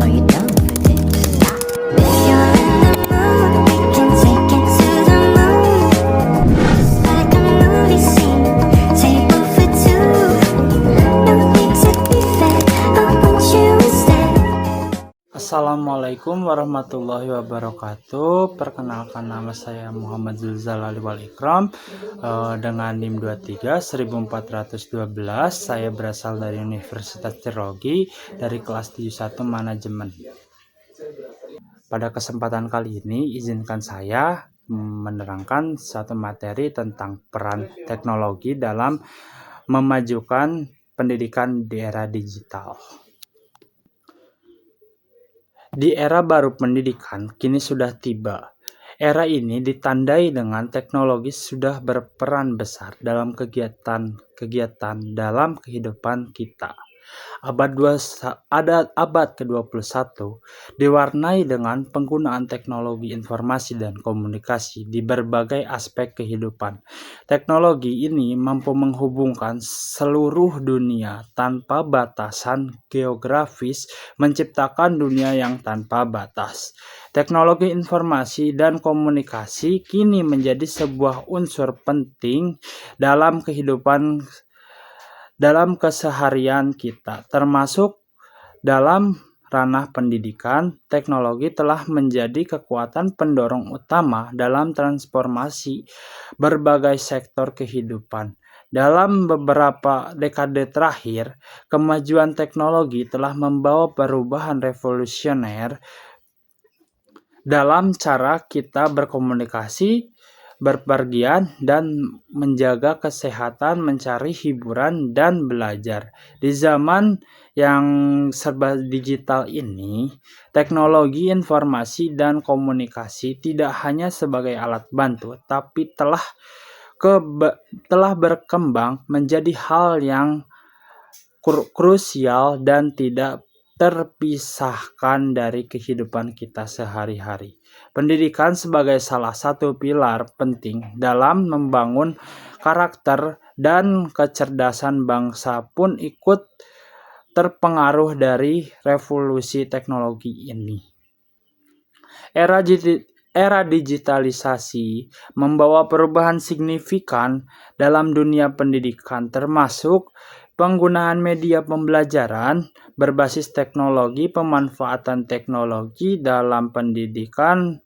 or you don't put it. If you're in the mood, we can take it to the moon. Just like a movie scene, table for two. No need to be fair, I want you instead. Assalamualaikum warahmatullahi wabarakatuh. Perkenalkan, nama saya Muhammad Zulzalali Wal Ikram, dengan NIM 23 1412. Saya berasal dari Universitas Tirologi dari kelas 71 Manajemen. Pada kesempatan kali ini izinkan saya menerangkan satu materi tentang peran teknologi dalam memajukan pendidikan di era digital. Di era baru pendidikan kini sudah tiba. Era ini ditandai dengan teknologi sudah berperan besar dalam kegiatan dalam kehidupan kita. Abad ke-21 diwarnai dengan penggunaan teknologi informasi dan komunikasi di berbagai aspek kehidupan. Teknologi ini mampu menghubungkan seluruh dunia tanpa batasan geografis, menciptakan dunia yang tanpa batas. Teknologi informasi dan komunikasi kini menjadi sebuah unsur penting dalam keseharian kita, termasuk dalam ranah pendidikan. Teknologi telah menjadi kekuatan pendorong utama dalam transformasi berbagai sektor kehidupan. Dalam beberapa dekade terakhir, kemajuan teknologi telah membawa perubahan revolusioner dalam cara kita berkomunikasi, berpergian, dan menjaga kesehatan, mencari hiburan, dan belajar. Di zaman yang serba digital ini, teknologi informasi dan komunikasi tidak hanya sebagai alat bantu, tapi telah berkembang menjadi hal yang krusial dan tidak terpisahkan dari kehidupan kita sehari-hari. Pendidikan sebagai salah satu pilar penting dalam membangun karakter dan kecerdasan bangsa pun ikut terpengaruh dari revolusi teknologi ini. Era digitalisasi membawa perubahan signifikan dalam dunia pendidikan, termasuk penggunaan media pembelajaran berbasis teknologi. Pemanfaatan teknologi dalam pendidikan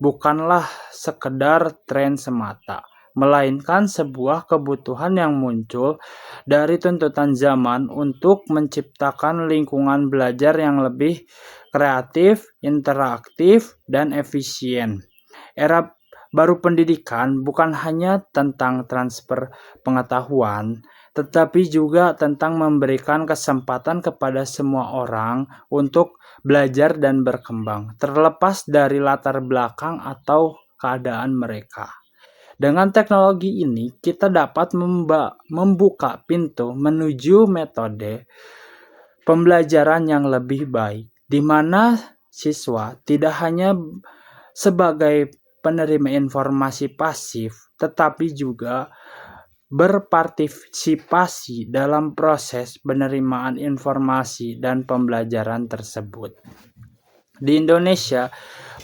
bukanlah sekedar tren semata, melainkan sebuah kebutuhan yang muncul dari tuntutan zaman untuk menciptakan lingkungan belajar yang lebih kreatif, interaktif, dan efisien. Era baru pendidikan bukan hanya tentang transfer pengetahuan, tetapi juga tentang memberikan kesempatan kepada semua orang untuk belajar dan berkembang, terlepas dari latar belakang atau keadaan mereka. Dengan teknologi ini, kita dapat membuka pintu menuju metode pembelajaran yang lebih baik, di mana siswa tidak hanya sebagai penerima informasi pasif, tetapi juga berpartisipasi dalam proses penerimaan informasi dan pembelajaran tersebut. Di Indonesia,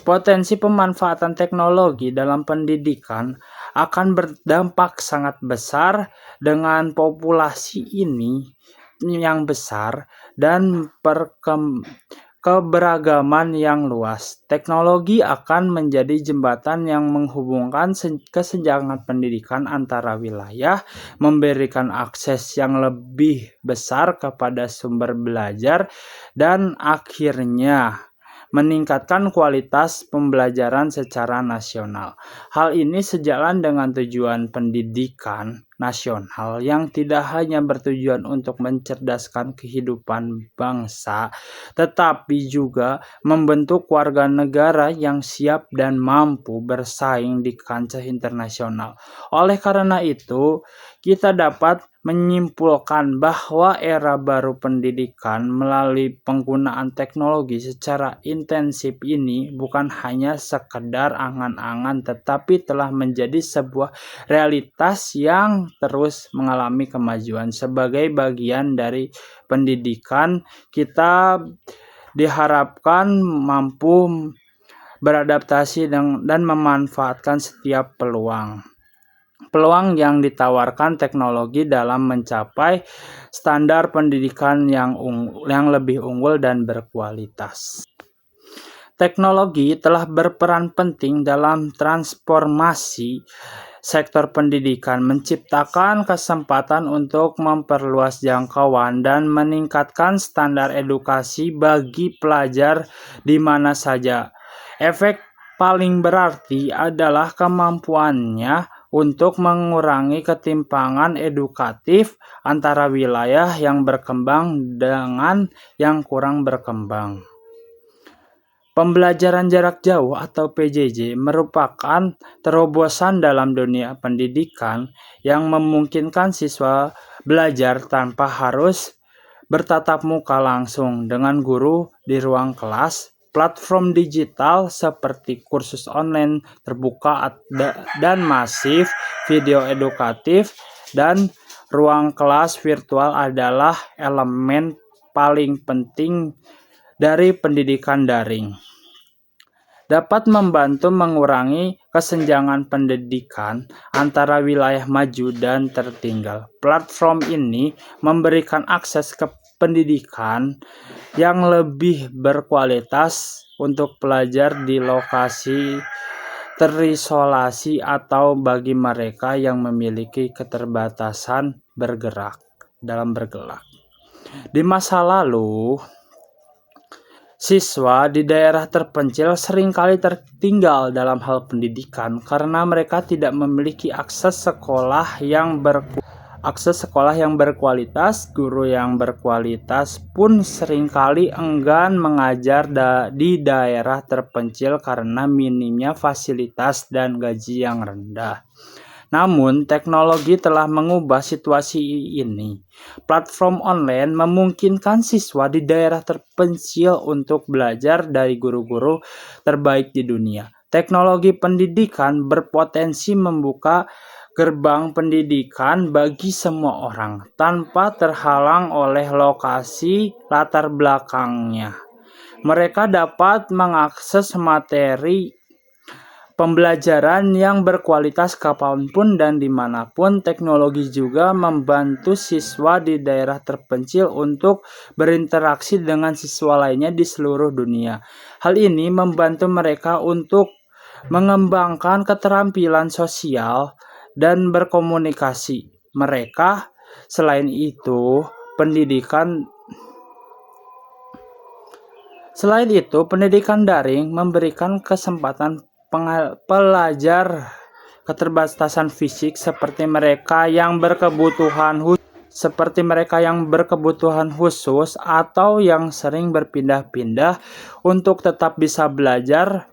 potensi pemanfaatan teknologi dalam pendidikan akan berdampak sangat besar dengan populasi ini yang besar dan keberagaman yang luas. Teknologi akan menjadi jembatan yang menghubungkan kesenjangan pendidikan antara wilayah, memberikan akses yang lebih besar kepada sumber belajar, dan akhirnya meningkatkan kualitas pembelajaran secara nasional. Hal ini sejalan dengan tujuan pendidikan nasional yang tidak hanya bertujuan untuk mencerdaskan kehidupan bangsa, tetapi juga membentuk warga negara yang siap dan mampu bersaing di kancah internasional. Oleh karena itu, kita dapat menyimpulkan bahwa era baru pendidikan melalui penggunaan teknologi secara intensif ini bukan hanya sekedar angan-angan, tetapi telah menjadi sebuah realitas yang terus mengalami kemajuan. Sebagai bagian dari pendidikan, kita diharapkan mampu beradaptasi dan memanfaatkan setiap peluang yang ditawarkan teknologi dalam mencapai standar pendidikan yang lebih unggul dan berkualitas. Teknologi telah berperan penting dalam transformasi sektor pendidikan, menciptakan kesempatan untuk memperluas jangkauan dan meningkatkan standar edukasi bagi pelajar di mana saja. Efek paling berarti adalah kemampuannya untuk mengurangi ketimpangan edukatif antara wilayah yang berkembang dengan yang kurang berkembang. Pembelajaran jarak jauh atau PJJ merupakan terobosan dalam dunia pendidikan yang memungkinkan siswa belajar tanpa harus bertatap muka langsung dengan guru di ruang kelas. Platform digital seperti kursus online terbuka dan masif, video edukatif, dan ruang kelas virtual adalah elemen paling penting dari pendidikan daring. Dapat membantu mengurangi kesenjangan pendidikan antara wilayah maju dan tertinggal. Platform ini memberikan akses ke pendidikan yang lebih berkualitas untuk pelajar di lokasi terisolasi atau bagi mereka yang memiliki keterbatasan bergerak. Di masa lalu, siswa di daerah terpencil seringkali tertinggal dalam hal pendidikan karena mereka tidak memiliki akses sekolah yang berkualitas. Guru yang berkualitas pun seringkali enggan mengajar di daerah terpencil karena minimnya fasilitas dan gaji yang rendah. Namun, teknologi telah mengubah situasi ini. Platform online memungkinkan siswa di daerah terpencil untuk belajar dari guru-guru terbaik di dunia. Teknologi pendidikan berpotensi membuka gerbang pendidikan bagi semua orang tanpa terhalang oleh lokasi latar belakangnya. Mereka dapat mengakses materi pembelajaran yang berkualitas kapanpun dan dimanapun. Teknologi juga membantu siswa di daerah terpencil untuk berinteraksi dengan siswa lainnya di seluruh dunia. Hal ini membantu mereka untuk mengembangkan keterampilan sosial dan berkomunikasi mereka. Selain itu, pendidikan daring memberikan kesempatan pelajar keterbatasan fisik seperti mereka yang berkebutuhan khusus atau yang sering berpindah-pindah untuk tetap bisa belajar.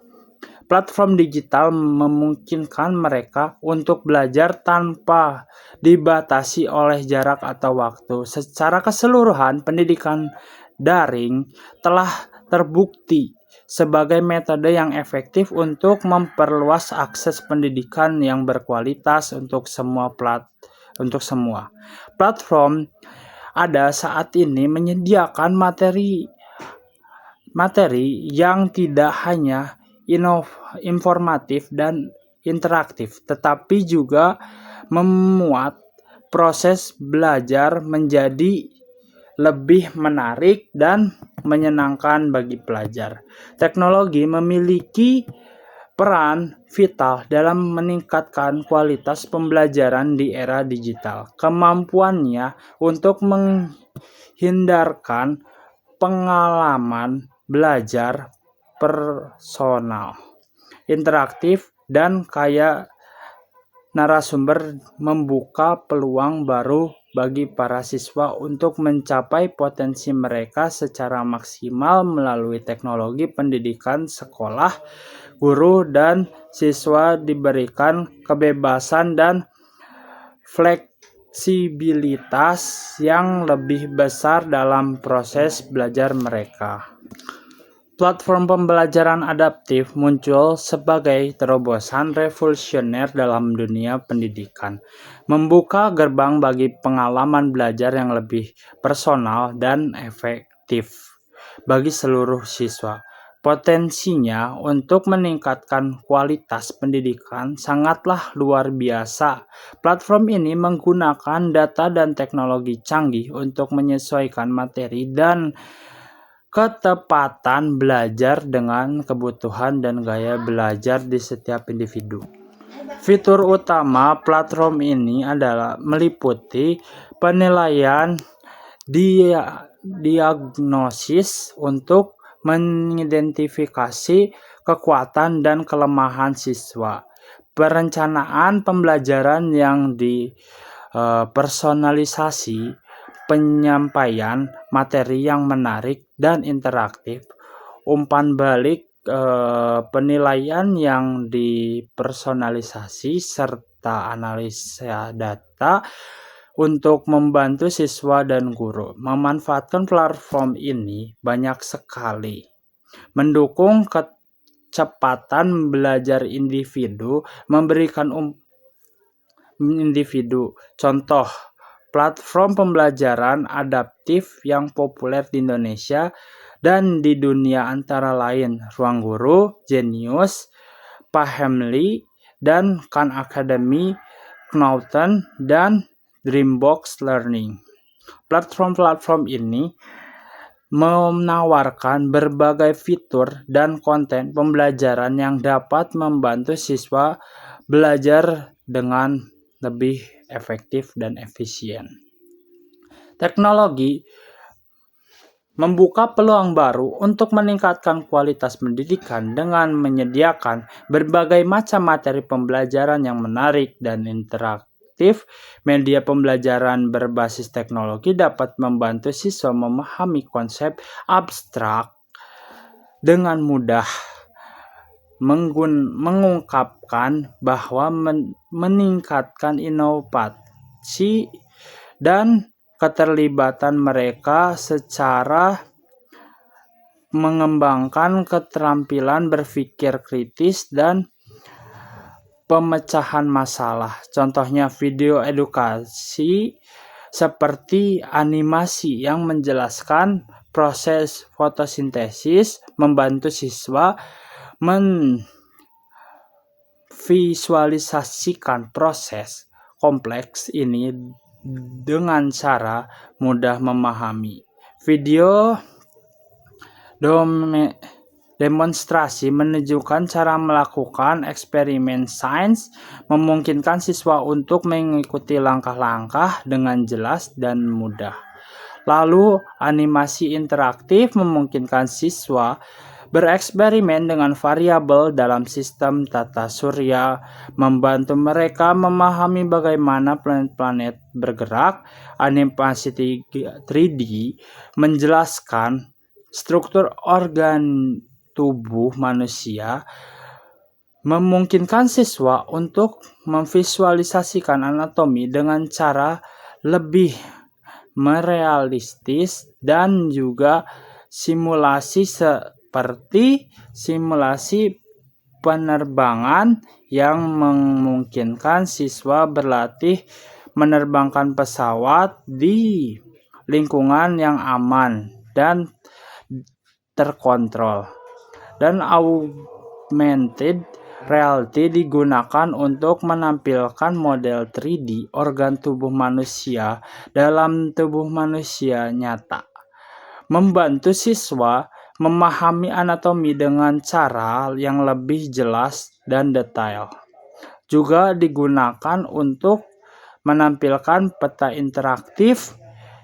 Platform digital memungkinkan mereka untuk belajar tanpa dibatasi oleh jarak atau waktu. Secara keseluruhan, pendidikan daring telah terbukti sebagai metode yang efektif untuk memperluas akses pendidikan yang berkualitas untuk semua. Platform ada saat ini menyediakan materi yang tidak hanya informatif dan interaktif, tetapi juga memuat proses belajar menjadi lebih menarik dan menyenangkan bagi pelajar. Teknologi memiliki peran vital dalam meningkatkan kualitas pembelajaran di era digital. Kemampuannya untuk menghindarkan pengalaman belajar personal, interaktif, dan kaya narasumber membuka peluang baru bagi para siswa untuk mencapai potensi mereka secara maksimal melalui teknologi pendidikan. Sekolah, guru, dan siswa diberikan kebebasan dan fleksibilitas yang lebih besar dalam proses belajar mereka. Platform pembelajaran adaptif muncul sebagai terobosan revolusioner dalam dunia pendidikan, membuka gerbang bagi pengalaman belajar yang lebih personal dan efektif. bagi seluruh siswa. Potensinya untuk meningkatkan kualitas pendidikan sangatlah luar biasa. Platform ini menggunakan data dan teknologi canggih untuk menyesuaikan materi dan ketepatan belajar dengan kebutuhan dan gaya belajar di setiap individu. Fitur utama platform ini adalah meliputi penilaian diagnosis untuk mengidentifikasi kekuatan dan kelemahan siswa, perencanaan pembelajaran yang dipersonalisasi, penyampaian materi yang menarik dan interaktif, umpan balik penilaian yang dipersonalisasi, serta analisa data untuk membantu siswa dan guru. Memanfaatkan platform ini banyak sekali mendukung kecepatan belajar individu, memberikan individu. Contoh, platform pembelajaran adaptif yang populer di Indonesia dan di dunia antara lain Ruang Guru, Genius, Pahemly, dan Khan Academy, Knowton, dan Dreambox Learning. Platform-platform ini menawarkan berbagai fitur dan konten pembelajaran yang dapat membantu siswa belajar dengan lebih efektif dan efisien. Teknologi membuka peluang baru untuk meningkatkan kualitas pendidikan dengan menyediakan berbagai macam materi pembelajaran yang menarik dan interaktif. Media pembelajaran berbasis teknologi dapat membantu siswa memahami konsep abstrak dengan mudah, mengungkapkan bahwa meningkatkan inovasi dan keterlibatan mereka secara mengembangkan keterampilan berpikir kritis dan pemecahan masalah. Contohnya video edukasi seperti animasi yang menjelaskan proses fotosintesis, membantu siswa memvisualisasikan proses kompleks ini dengan cara mudah memahami. Video demonstrasi menunjukkan cara melakukan eksperimen sains, memungkinkan siswa untuk mengikuti langkah-langkah dengan jelas dan mudah. Lalu, animasi interaktif memungkinkan siswa bereksperimen dengan variabel dalam sistem tata surya, membantu mereka memahami bagaimana planet-planet bergerak. Animasi 3D menjelaskan struktur organ tubuh manusia, memungkinkan siswa untuk memvisualisasikan anatomi dengan cara lebih merealistis, dan juga simulasi seperti simulasi penerbangan yang memungkinkan siswa berlatih menerbangkan pesawat di lingkungan yang aman dan terkontrol. Dan augmented reality digunakan untuk menampilkan model 3D organ tubuh manusia dalam tubuh manusia nyata, membantu siswa memahami anatomi dengan cara yang lebih jelas dan detail. Juga digunakan untuk menampilkan peta interaktif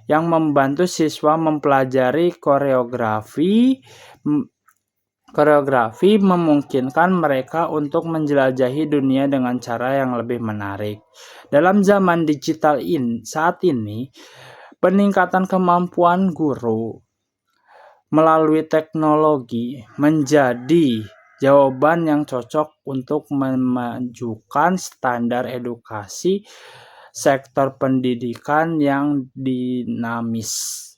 yang membantu siswa mempelajari koreografi memungkinkan mereka untuk menjelajahi dunia dengan cara yang lebih menarik. Dalam zaman digital saat ini, peningkatan kemampuan guru melalui teknologi menjadi jawaban yang cocok untuk memajukan standar edukasi sektor pendidikan yang dinamis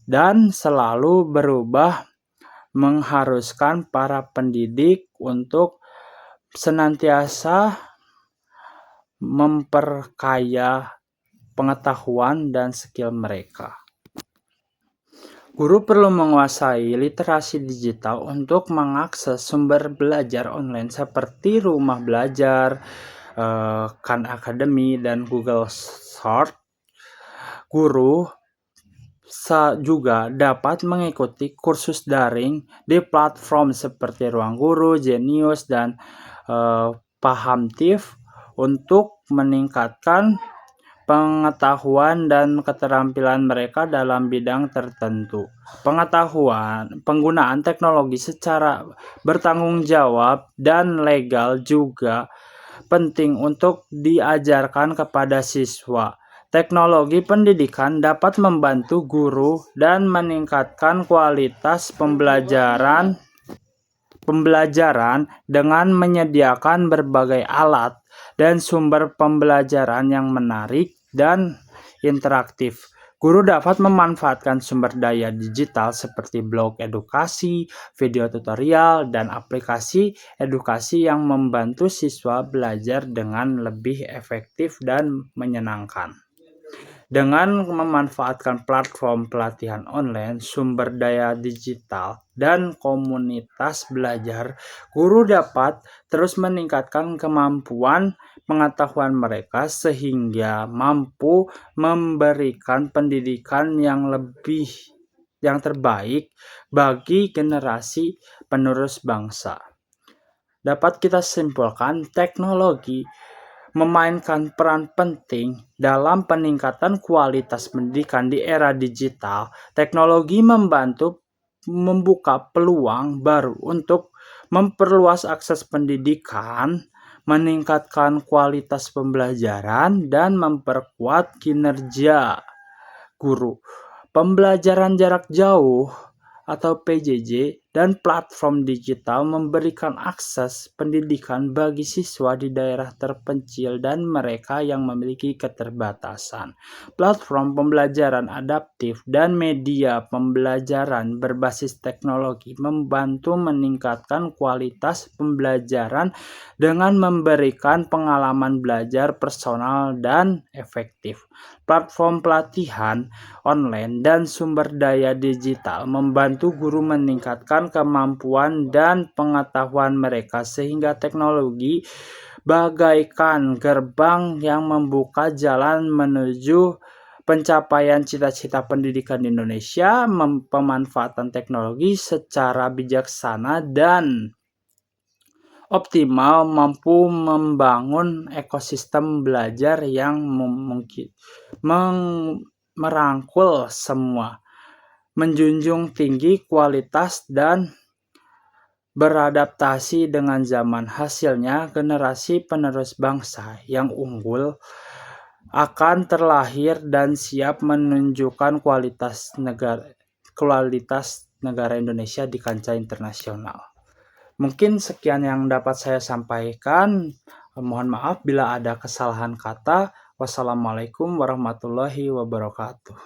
dan selalu berubah, mengharuskan para pendidik untuk senantiasa memperkaya pengetahuan dan skill mereka. Guru perlu menguasai literasi digital untuk mengakses sumber belajar online seperti Rumah Belajar, Khan Academy, dan Google Scholar. Guru juga dapat mengikuti kursus daring di platform seperti Ruang Guru, Genius, dan Pahamtif untuk meningkatkan pengetahuan dan keterampilan mereka dalam bidang tertentu. Penggunaan teknologi secara bertanggung jawab dan legal juga penting untuk diajarkan kepada siswa. Teknologi pendidikan dapat membantu guru dan meningkatkan kualitas pembelajaran dengan menyediakan berbagai alat dan sumber pembelajaran yang menarik dan interaktif. Guru dapat memanfaatkan sumber daya digital seperti blog edukasi, video tutorial, dan aplikasi edukasi yang membantu siswa belajar dengan lebih efektif dan menyenangkan. Dengan memanfaatkan platform pelatihan online, sumber daya digital, dan komunitas belajar, guru dapat terus meningkatkan kemampuan pengetahuan mereka sehingga mampu memberikan pendidikan yang terbaik bagi generasi penerus bangsa. Dapat kita simpulkan, teknologi memainkan peran penting dalam peningkatan kualitas pendidikan di era digital. Teknologi membuka peluang baru untuk memperluas akses pendidikan, meningkatkan kualitas pembelajaran, dan memperkuat kinerja guru. Pembelajaran jarak jauh atau PJJ dan platform digital memberikan akses pendidikan bagi siswa di daerah terpencil dan mereka yang memiliki keterbatasan. Platform pembelajaran adaptif dan media pembelajaran berbasis teknologi membantu meningkatkan kualitas pembelajaran dengan memberikan pengalaman belajar personal dan efektif. Platform pelatihan online dan sumber daya digital membantu guru meningkatkan kemampuan dan pengetahuan mereka sehingga teknologi bagaikan gerbang yang membuka jalan menuju pencapaian cita-cita pendidikan di Indonesia. Pemanfaatan teknologi secara bijaksana dan optimal mampu membangun ekosistem belajar yang merangkul semua, menjunjung tinggi kualitas dan beradaptasi dengan zaman. Hasilnya, generasi penerus bangsa yang unggul akan terlahir dan siap menunjukkan kualitas negara Indonesia di kancah internasional. Mungkin sekian yang dapat saya sampaikan. Mohon maaf bila ada kesalahan kata. Wassalamualaikum warahmatullahi wabarakatuh.